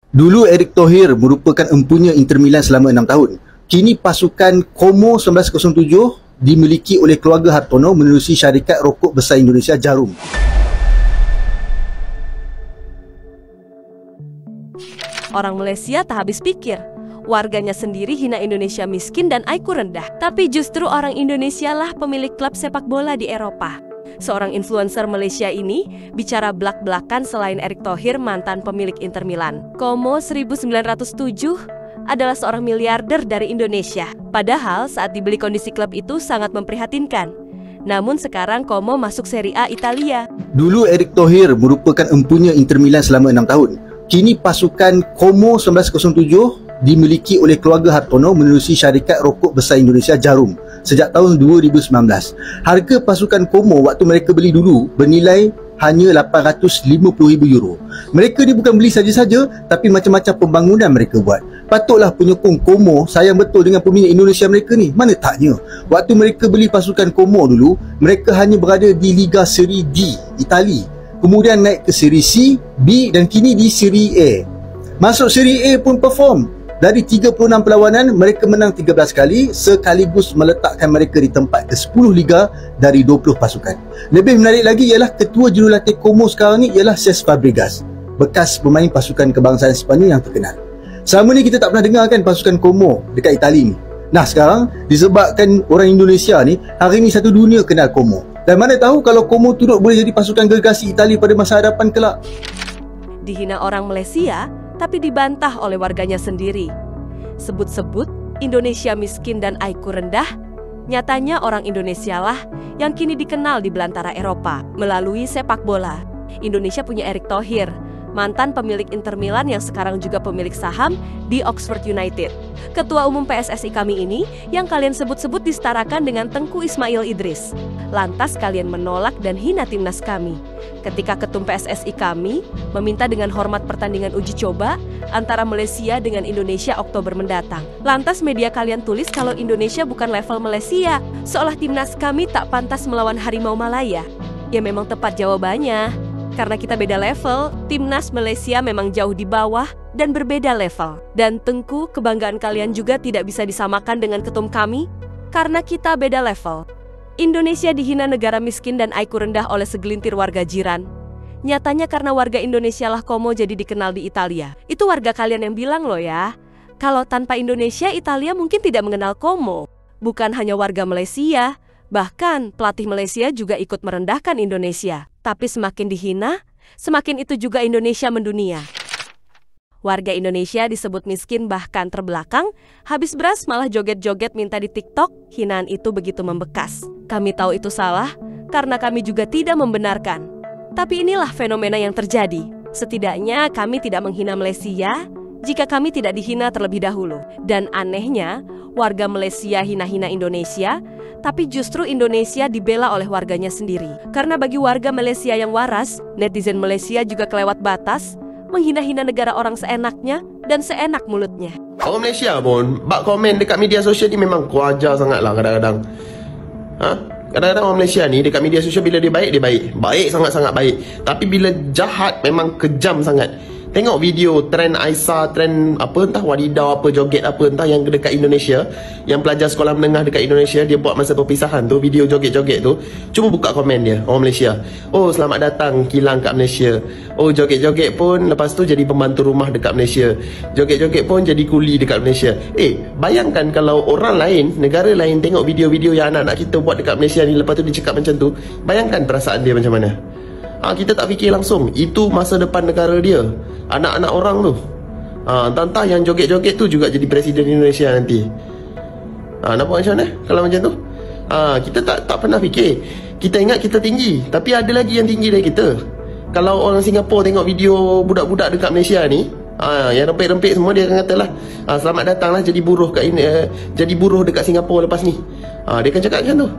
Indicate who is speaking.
Speaker 1: Dulu Erick Thohir merupakan empunya Inter Milan selama 6 tahun. Kini pasukan Como 1907 dimiliki oleh keluarga Hartono menerusi syarikat rokok besar Indonesia Jarum.
Speaker 2: Orang Malaysia tak habis pikir. Warganya sendiri hina Indonesia miskin dan IQ rendah. Tapi justru orang Indonesia lah pemilik klub sepak bola di Eropa. Seorang influencer Malaysia ini bicara belak-belakan selain Erick Thohir mantan pemilik Inter Milan. Como 1907 adalah seorang miliarder dari Indonesia. Padahal saat dibeli kondisi klub itu sangat memprihatinkan. Namun sekarang Como masuk Serie A Italia.
Speaker 1: Dulu Erick Thohir merupakan empunya Inter Milan selama 6 tahun. Kini pasukan Como 1907 dimiliki oleh keluarga Hartono menerusi syarikat rokok besar Indonesia Jarum sejak tahun 2019. Harga pasukan Como waktu mereka beli dulu bernilai hanya 850,000 euro. Mereka ni bukan beli saja-saja, tapi macam-macam pembangunan mereka buat. Patutlah penyokong Como sayang betul dengan pemilik Indonesia mereka ni. Mana taknya, waktu mereka beli pasukan Como dulu, mereka hanya berada di Liga Serie D, Itali. Kemudian naik ke Serie C, B dan kini di Serie A. Masuk Serie A pun perform. Dari 36 perlawanan, mereka menang 13 kali sekaligus meletakkan mereka di tempat ke-10 Liga dari 20 pasukan. Lebih menarik lagi ialah ketua jurulatih Como sekarang ni ialah Cesc Fabregas, bekas pemain pasukan kebangsaan Sepanyol yang terkenal. Selama ni kita tak pernah dengar kan pasukan Como dekat Itali ni. Nah sekarang disebabkan orang Indonesia ni, hari ni satu dunia kenal Como. Dan mana tahu kalau Como turut boleh jadi pasukan gergasi Itali pada masa hadapan kelak.
Speaker 2: Dihina orang Malaysia, tapi dibantah oleh warganya sendiri. Sebut-sebut Indonesia miskin dan IQ rendah, nyatanya orang Indonesia lah yang kini dikenal di belantara Eropa melalui sepak bola. Indonesia punya Erick Thohir, mantan pemilik Inter Milan yang sekarang juga pemilik saham di Oxford United. Ketua umum PSSI kami ini yang kalian sebut-sebut disetarakan dengan Tengku Ismail Idris. Lantas kalian menolak dan hina timnas kami. Ketika ketum PSSI kami meminta dengan hormat pertandingan uji coba antara Malaysia dengan Indonesia Oktober mendatang. Lantas media kalian tulis kalau Indonesia bukan level Malaysia, seolah timnas kami tak pantas melawan Harimau Malaya. Ya memang tepat jawabannya. Karena kita beda level, timnas Malaysia memang jauh di bawah dan berbeda level. Dan Tengku, kebanggaan kalian juga tidak bisa disamakan dengan ketum kami, karena kita beda level. Indonesia dihina negara miskin dan IQ rendah oleh segelintir warga jiran. Nyatanya karena warga Indonesia lah Como jadi dikenal di Italia. Itu warga kalian yang bilang loh ya. Kalau tanpa Indonesia, Italia mungkin tidak mengenal Como. Bukan hanya warga Malaysia, bahkan pelatih Malaysia juga ikut merendahkan Indonesia. Tapi semakin dihina, semakin itu juga Indonesia mendunia. Warga Indonesia disebut miskin bahkan terbelakang, habis beras malah joget-joget minta di TikTok, hinaan itu begitu membekas. Kami tahu itu salah, karena kami juga tidak membenarkan. Tapi inilah fenomena yang terjadi. Setidaknya kami tidak menghina Malaysia, jika kami tidak dihina terlebih dahulu. Dan anehnya, warga Malaysia hina-hina Indonesia, tapi justru Indonesia dibela oleh warganya sendiri. Karena bagi warga Malaysia yang waras, netizen Malaysia juga kelewat batas, menghina-hina negara orang seenaknya dan seenak mulutnya.
Speaker 3: Orang Malaysia pun bak komen dekat media sosial ni memang kuajar sangat lah kadang-kadang. Kadang-kadang orang Malaysia ni dekat media sosial bila dia baik, baik sangat-sangat baik. Tapi bila jahat memang kejam sangat. Tengok video trend Aisyah, trend apa entah wadidah apa joget apa entah yang dekat Indonesia, yang pelajar sekolah menengah dekat Indonesia dia buat masa perpisahan tu, video joget-joget tu. Cuba buka komen dia, orang Malaysia. Oh selamat datang kilang kat Malaysia. Oh joget-joget pun lepas tu jadi pembantu rumah dekat Malaysia. Joget-joget pun jadi kuli dekat Malaysia. Bayangkan kalau orang lain, negara lain tengok video-video yang anak-anak kita buat dekat Malaysia ni, lepas tu dia cakap macam tu. Bayangkan perasaan dia macam mana. Kita tak fikir langsung, itu masa depan negara dia, anak-anak orang tu. Entah yang joget-joget tu juga jadi presiden Indonesia nanti. Nampak macam mana kalau macam tu? Kita tak pernah fikir. Kita ingat kita tinggi, tapi ada lagi yang tinggi dari kita. Kalau orang Singapura tengok video budak-budak dekat Malaysia ni, yang rempik-rempik semua, dia akan kata lah, selamat datang lah jadi buruh kat ini, jadi buruh dekat Singapura lepas ni. Dia akan cakap macam tu.